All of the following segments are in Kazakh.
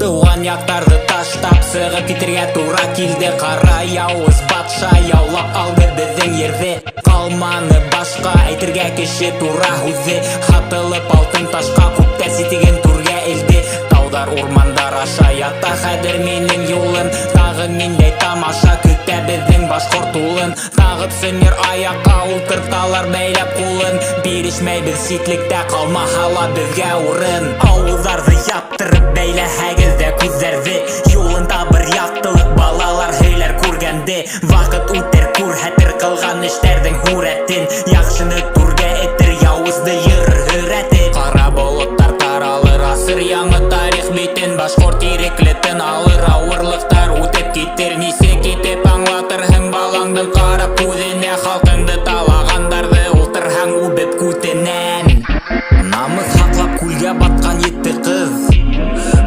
Туған яқтарды таштап сығып кетерге тура келді. Қара яуыз патша яулап алды біздің ерді. Қалманы башқа әйтірге кеше тура өзі. Хатылып алтын ташқа көпті сетеген турға елді. Таудар ормандар аша ятта қадір менің юлым. Тағы мендей тамаша күтті біздің башқұрт ұлын. Тағып сөнер аяққа ұлтырталар бәйлеп қолын. Берішмей біз сетлікті қалма хала бізге ұрын. Ауыздарды яптырып бәйлі әгізді көздерді. Юлын табыр яқтылық балалар өйлер көргенде. Вақыт өтер көр әтір қылған іштердің хүрәттен. Яқшыны түрге әтір яуызды ерір хүрәті. Қара болыттар таралыр асыр яңы тарих бетін. Башқұрт ереклетін алыр ауырлықтар өтеп кетер. Несе кетеп аңлатырхың балаңдың қарап көзіне. Халқыңды талағандарды ұлтырхаң өбіп көтенен. Намыс хақлап көлге батқан етті қыз.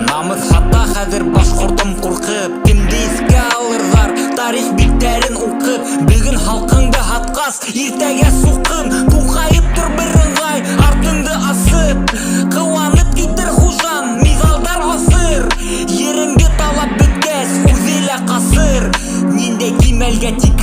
Намыс хатта қазір башқұртым қорқып. Кімді еске алырдар тарих беттерін оқып. Бүгін халқыңды хатқас ертеге соққын. Тоқайып тұр біріңғай артыңды асып. Қуанып кетір хужан мизалдар асыр. Еріңге талап біткәс өзелі қасыр. Ненде кемелге тек